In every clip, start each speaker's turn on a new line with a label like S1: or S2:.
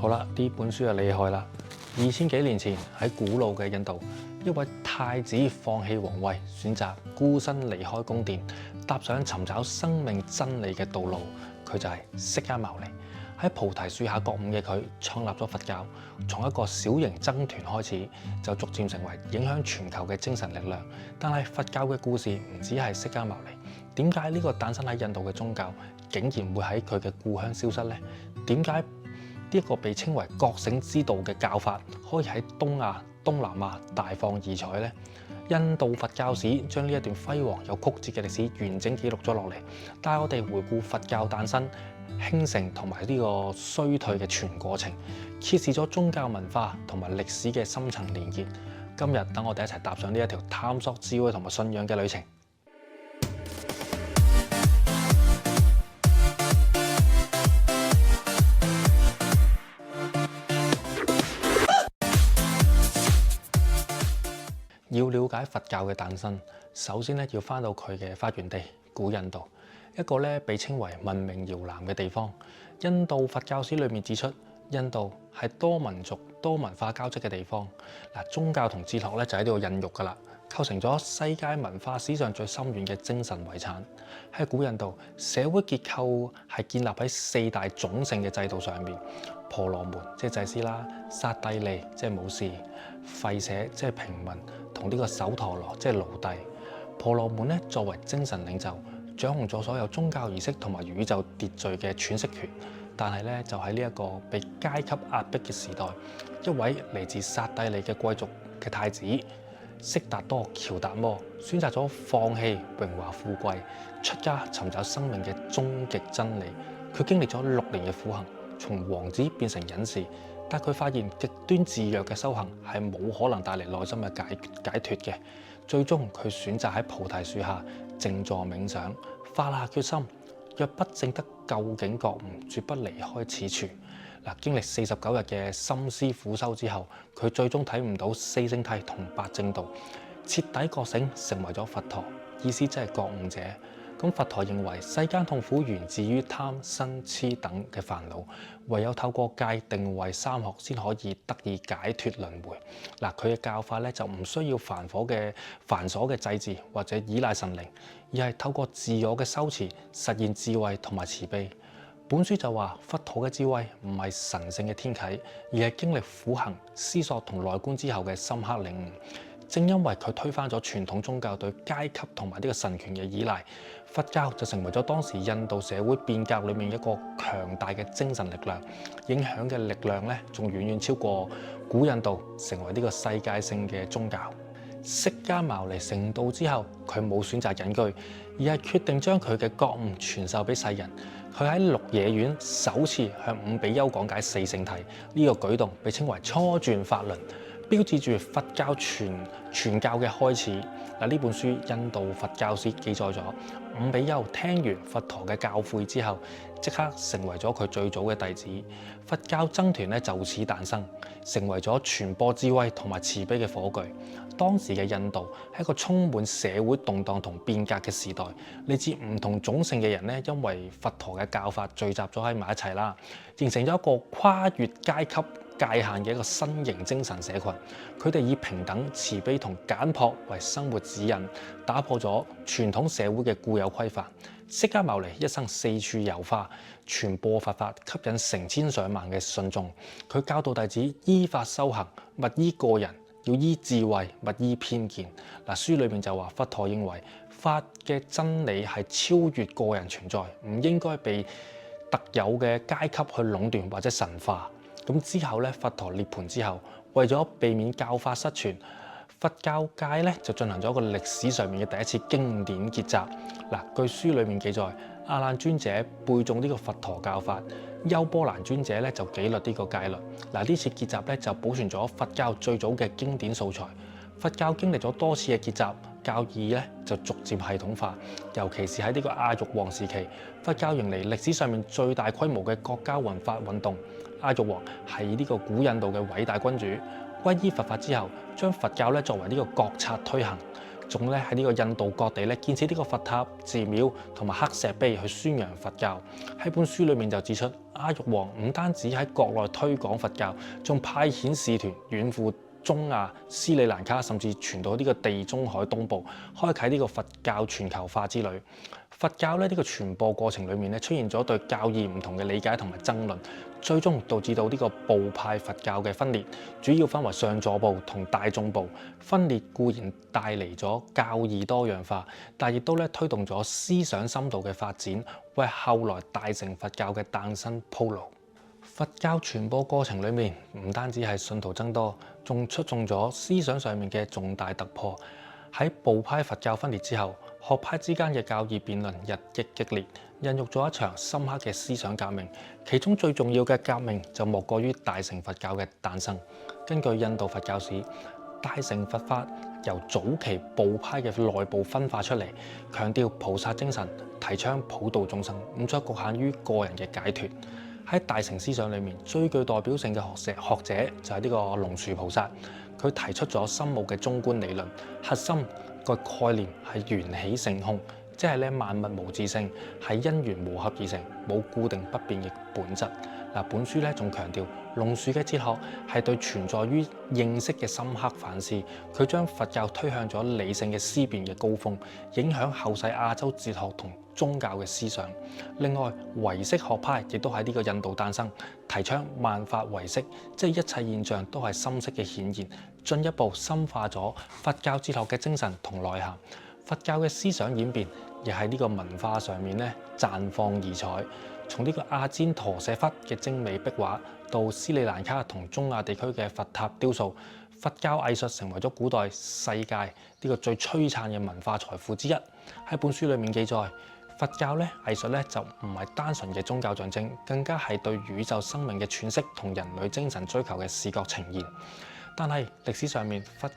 S1: 好啦，呢本書就厲害啦！2000幾年前喺古老嘅印度，一位太子放棄皇位，選擇孤身離開宮殿，踏上尋找生命真理嘅道路。佢就係釋迦牟尼。喺菩提樹下覺悟嘅佢，創立咗佛教。從一個小型僧團開始，就逐漸成為影響全球嘅精神力量。但係佛教嘅故事唔只係釋迦牟尼。點解呢個誕生喺印度嘅宗教，竟然會喺佢嘅故鄉消失呢？點解呢一個被稱為覺醒之道嘅教法，可以喺東亞、東南亞大放異彩呢？印度佛教史將呢一段輝煌又曲折嘅歷史完整記錄咗落嚟，帶我哋回顧佛教誕生、興盛同埋呢個衰退嘅全過程，揭示咗宗教文化同埋歷史嘅深層連結。今日等我哋一齊踏上呢一條探索智慧同埋信仰嘅旅程。要了解佛教嘅誕生，首先咧要返到佢嘅發源地古印度，一個咧被稱為文明搖籃嘅地方。印度佛教史裏面指出，印度係多民族、多文化交織嘅地方。宗教同哲學咧就喺呢度孕育㗎啦，構成咗世界文化史上最深遠嘅精神遺產。喺古印度，社會結構係建立喺4大種姓嘅制度上面。婆羅門即係祭司啦，剎帝利即係武士，吠舍即係平民，同呢個首陀羅即係奴隸。婆羅門咧作為精神領袖，掌控咗所有宗教儀式同埋宇宙秩序嘅詮釋權。但係咧就喺呢一個被階級壓迫嘅時代，一位嚟自剎帝利嘅貴族嘅太子悉達多喬達摩選擇咗放棄榮華富貴，出家尋找生命嘅終極真理。佢經歷咗6年嘅苦行。從王子變成隱士，但佢發現極端自虐嘅修行係冇可能帶嚟內心嘅解脫嘅。最終佢選擇喺菩提樹下靜坐冥想，發下決心：若不證得究竟覺悟，絕不離開此處。經歷49日嘅深思苦修之後，佢最終體悟到四聖諦同八正道，徹底覺醒，成為咗佛陀，意思即係覺悟者。咁佛陀認為世間痛苦源自於貪、嗔、痴等嘅煩惱，唯有透過戒、定、慧3學先可以得以解脫輪迴。佢嘅教法咧就唔需要繁瑣嘅祭祀或者依賴神靈，而係透過自我嘅修持實現智慧同埋慈悲。本書就話佛陀嘅智慧唔係神聖嘅天啟，而係經歷苦行、思索同內觀之後嘅深刻領悟。正因為佢推翻咗傳統宗教對階級同埋呢個神權嘅依賴，佛教就成為咗當時印度社會變革裏面一個強大嘅精神力量，影響嘅力量咧仲遠遠超過古印度，成為呢個世界性嘅宗教。釋迦牟尼成道之後，佢冇選擇隱居，而係決定將佢嘅覺悟傳授俾世人。佢喺鹿野苑首次向5比丘講解四聖諦，呢個舉動被稱為初轉法輪，標誌住佛教傳教嘅開始。呢本書《印度佛教史》記載咗5比丘聽完佛陀嘅教誨之後，即刻成為咗佢最早嘅弟子。佛教僧團就此誕生，成為咗傳播智慧同埋慈悲嘅火炬。當時嘅印度係一個充滿社會動盪同變革嘅時代，嚟自唔同種姓嘅人因為佛陀嘅教法聚集咗喺埋一齊啦，形成咗一個跨越階級界限嘅一個新型精神社群。佢哋以平等、慈悲同簡樸為生活指引，打破咗傳統社會嘅固有規範。釋迦牟尼一生四處遊化，傳播佛法，吸引成千上萬嘅信眾。佢教導弟子依法修行，勿依個人，要依智慧，勿依偏見。書裏面就話佛陀認為法嘅真理係超越個人存在，唔應該被特有嘅階級去壟斷或者神化。咁之後咧，佛陀涅槃之後，為咗避免教法失傳，佛教界咧就進行咗一個歷史上面嘅第一次經典結集。據書裏面記載，阿難尊者背誦呢個佛陀教法，優波蘭尊者咧就記律呢個戒律。呢次結集咧就保存咗佛教最早嘅經典素材。佛教經歷咗多次嘅結集，教義咧就逐漸系統化，尤其是喺呢個阿育王時期，佛教迎嚟歷史上面最大規模嘅國家弘法運動。阿育王係呢個古印度嘅偉大君主，皈依佛法之後，將佛教咧作為呢個國策推行。仲咧喺呢個印度各地咧建設呢個佛塔、寺廟同埋黑石碑去宣揚佛教。喺本書裏面就指出，阿育王唔單止喺國內推廣佛教，仲派遣使團遠赴中亞、斯里蘭卡，甚至傳到呢個地中海東部，開啟呢個佛教全球化之旅。佛教咧呢個傳播過程裏面咧出現咗對教義唔同嘅理解同埋爭論，最終導致到呢個部派佛教嘅分裂，主要分為上座部同大眾部。分裂固然帶嚟咗教義多樣化，但亦都咧推動咗思想深度嘅發展，為後來大乘佛教嘅誕生鋪路。佛教傳播過程裏面唔單止係信徒增多，仲出眾咗思想上面嘅重大突破。喺部派佛教分裂之後，學派之間嘅教義辯論日益激烈，孕育咗一場深刻嘅思想革命。其中最重要嘅革命就莫過於大乘佛教嘅誕生。根據印度佛教史，大乘佛法由早期部派嘅內部分化出嚟，強調菩薩精神，提倡普度眾生，唔再局限於個人嘅解脫。喺大乘思想裏面，最具代表性嘅學者就係呢個龍樹菩薩。佢提出咗深奧嘅中觀理論，核心個概念係緣起性空，即係咧萬物無自性，係因緣和合而成，冇固定不變嘅本質。本書咧仲強調龍樹嘅哲學係對存在於認識嘅深刻反思，佢將佛教推向咗理性嘅思辨嘅高峰，影響後世亞洲哲學同宗教嘅思想。另外，唯識學派亦都喺呢個印度誕生，提倡萬法唯識，即係一切現象都係心識嘅顯現，進一步深化咗佛教哲學嘅精神同內涵。佛教嘅思想演變亦喺呢個文化上面咧綻放異彩。從呢個阿占陀舍窟嘅精美壁畫，到斯里蘭卡同中亞地區嘅佛塔雕塑，佛教藝術成為咗古代世界呢個最璀璨嘅文化財富之一。喺本書裏面記載，佛教藝術就唔係單純嘅宗教象徵，更加係對宇宙生命嘅詮釋同人類精神追求嘅視覺呈現。但係歷史上面佛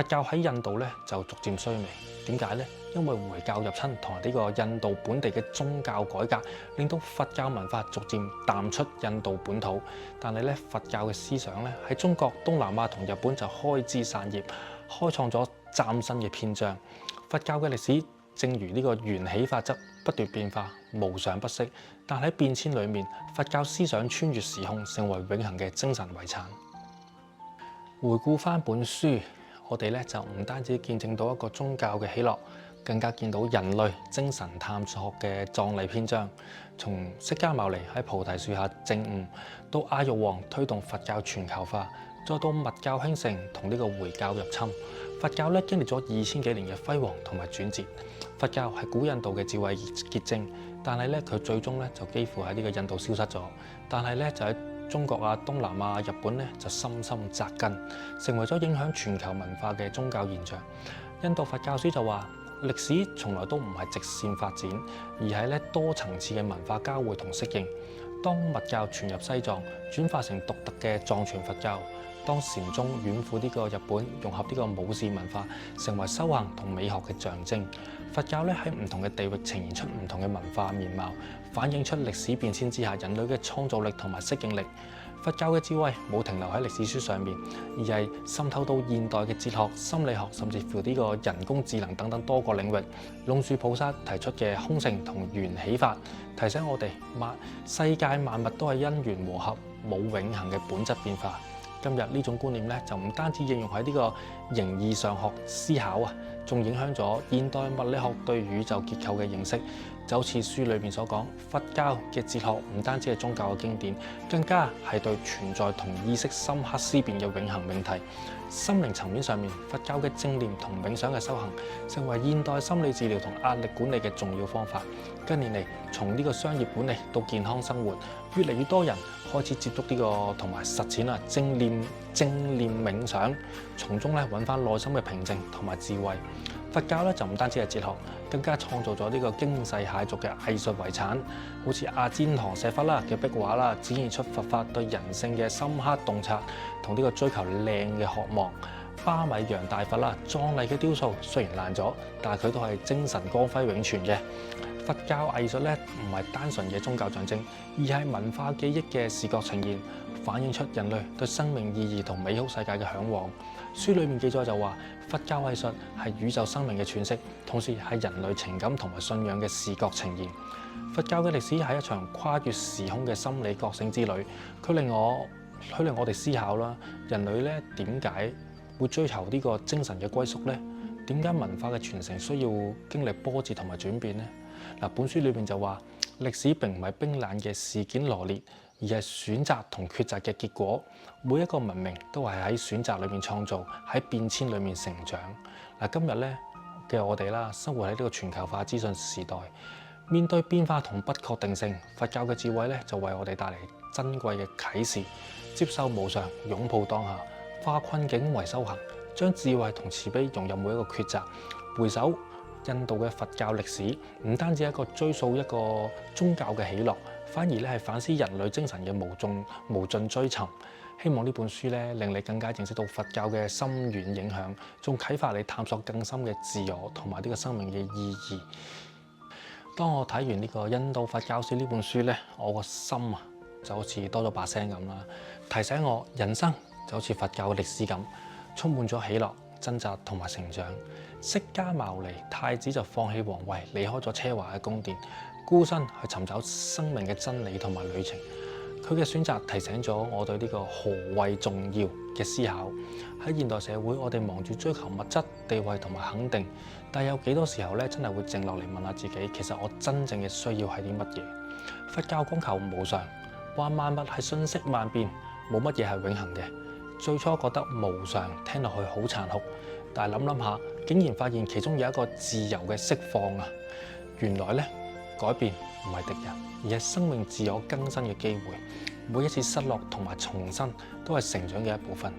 S1: 教喺印度就逐漸衰微。點解呢？因為回教入侵同埋呢個印度本地嘅宗教改革，令到佛教文化逐漸淡出印度本土。但係佛教嘅思想喺中國、東南亞同日本就開枝散葉，開創咗嶄新嘅篇章。佛教嘅歷史正如呢個緣起法則不斷變化，無常不息。但喺變遷裏面，佛教思想穿越時空，成為永恆嘅精神遺產。回顧翻本書，我哋就唔單止見證到一個宗教嘅喜樂，更加見到人類精神探索嘅壯麗篇章。從釋迦牟尼喺菩提樹下證悟，到阿育王推動佛教全球化，再到密教興盛同呢個回教入侵，佛教經歷咗2000幾年嘅輝煌同埋轉折。佛教係古印度嘅智慧結晶，但係佢最終就幾乎喺呢個印度消失咗。但係就喺中國啊、東南亞、日本就深深扎根，成為咗影響全球文化嘅宗教現象。印度佛教書就話，歷史從來都唔係直線發展，而係多層次嘅文化交匯同適應。當密教傳入西藏，轉化成獨特嘅藏傳佛教；當禪宗遠赴呢個日本，融合呢個武士文化，成為修行同美學嘅象徵。佛教喺唔同嘅地域呈現出唔同嘅文化面貌，反映出歷史變遷之下人類嘅創造力同埋適應力。佛教嘅智慧冇停留喺歷史書上面，而係滲透到現代嘅哲學、心理學，甚至乎呢個人工智能等等多個領域。龍樹菩薩提出嘅空性同緣起法，提醒我哋世界萬物都係因緣和合，冇永恆嘅本質變化。今日呢種觀念就唔單止應用喺呢個形而上學思考啊，仲影響咗現代物理學對宇宙結構嘅認識。就好似書裏面所講，佛教嘅哲學唔單止係宗教嘅經典，更加係對存在同意識深刻思辨嘅永恆命題。心靈層面上面，佛教嘅正念同冥想嘅修行，成為現代心理治療同壓力管理嘅重要方法。近年嚟，從呢個商業管理到健康生活，越嚟越多人開始接觸呢個同埋實踐正念冥想，從中揾翻內心嘅平靜同埋智慧。佛教就唔單止係哲學，更加創造咗呢個驚世駭俗嘅藝術遺產，好似阿占陀舍窟嘅壁畫展現出佛法對人性嘅深刻洞察同呢個追求靚嘅渴望。巴米揚大佛啦，壯麗嘅雕塑雖然爛咗，但係佢都係精神光輝永存嘅。佛教藝術咧唔係單純嘅宗教象徵，而係文化記憶嘅視覺呈現，反映出人類對生命意義同美好世界嘅嚮往。書裡面記載就話，佛教藝術係宇宙生命嘅詮釋，同時係人類情感同埋信仰嘅視覺呈現。佛教嘅歷史係一場跨越時空嘅心理覺醒之旅，佢令我哋思考啦，人類咧點解會追求呢個精神嘅歸宿呢？點解文化嘅傳承需要經歷波折同埋轉變呢？嗱，本書裏邊就話，歷史並唔係冰冷嘅事件羅列，而係選擇同抉擇嘅結果。每一個文明都係喺選擇裏面創造，喺變遷裏面成長。嗱，今日咧嘅我哋啦，生活喺呢個全球化資訊時代，面對變化同不確定性，佛教嘅智慧咧就為我哋帶嚟珍貴嘅啟示。接受無常，擁抱當下，化困境為修行，將智慧同慈悲融入每一個抉擇。回首印度嘅佛教歷史，唔單止係一個追溯一個宗教嘅喜樂，反而咧係反思人類精神嘅無盡追尋。希望呢本書咧令你更加認識到佛教嘅深遠影響，仲啟發你探索更深嘅自我同埋呢個生命嘅意義。當我睇完呢個《印度佛教史》呢本書咧，我個心啊〜就好似多咗把聲咁啦，提醒我人生就好似佛教嘅歷史咁，充滿咗喜樂、掙扎同埋成長。釋迦牟尼太子就放棄皇位，離開咗奢華嘅宮殿，孤身去尋找生命嘅真理同埋旅程。佢嘅選擇提醒咗我對呢個何謂重要嘅思考。喺現代社會，我哋忙住追求物質、地位同埋肯定，但有幾多時候咧，真係會靜落嚟問下自己，其實我真正嘅需要係啲乜嘢？佛教講求無常。話萬物係瞬息萬變，冇乜嘢係永恆嘅。最初覺得無常聽落去好殘酷，但係諗諗下，竟然發現其中有一個自由嘅釋放啊！原來咧，改變唔係敵人，而係生命自我更新嘅機會。每一次失落同埋重生都係成長嘅一部分。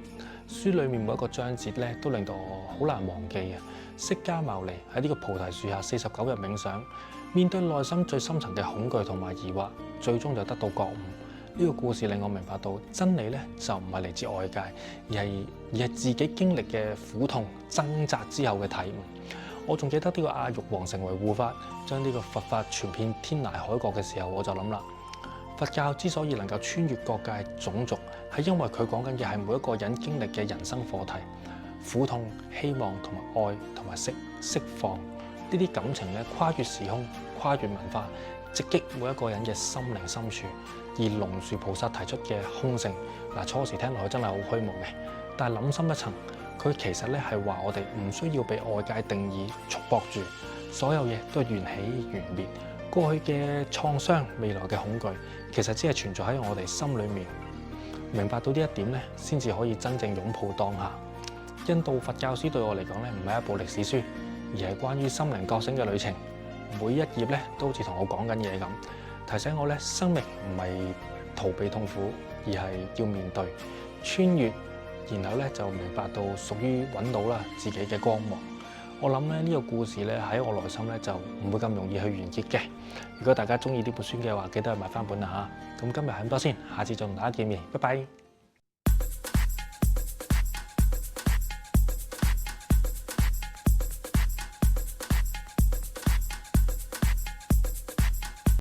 S1: 書裡面每一個章節咧，都令到我好難忘記嘅。釋迦牟尼喺呢個菩提樹下49日冥想，面對內心最深層嘅恐懼同埋疑惑，最終就得到覺悟。呢個故事令我明白到真理咧就唔係嚟自外界，而係自己經歷嘅苦痛掙扎之後嘅體悟。我仲記得呢個阿育王成為護法，將呢個佛法傳遍天涯海角嘅時候，我就諗啦，佛教之所以能夠穿越各界種族，係因為佢講緊嘅係每一個人經歷嘅人生課題，苦痛、希望同埋愛同埋釋放呢啲感情咧，跨越時空、跨越文化，直擊每一個人嘅心靈深處。而龍樹菩薩提出嘅空性，初時聽落去真係好虛無嘅，但係諗深一層，佢其實咧係話我哋唔需要被外界定義束縛住，所有嘢都係緣起緣滅，過去嘅創傷、未來嘅恐懼，其實只係存在喺我哋心裏面。明白到呢一點咧，先至可以真正擁抱當下。印度佛教史對我嚟講咧，唔係一部歷史書，而係關於心靈覺醒嘅旅程。每一頁咧都好似同我講緊嘢咁。提醒我咧，生命唔係逃避痛苦，而係要面對、穿越，然後咧就明白到屬於揾到啦自己嘅光芒。我諗咧呢個故事咧喺我內心咧就唔會咁容易去完結嘅。如果大家中意呢本書嘅話，記得去買翻本啦嚇。咁今日係咁多先，下次再同大家見面，拜拜。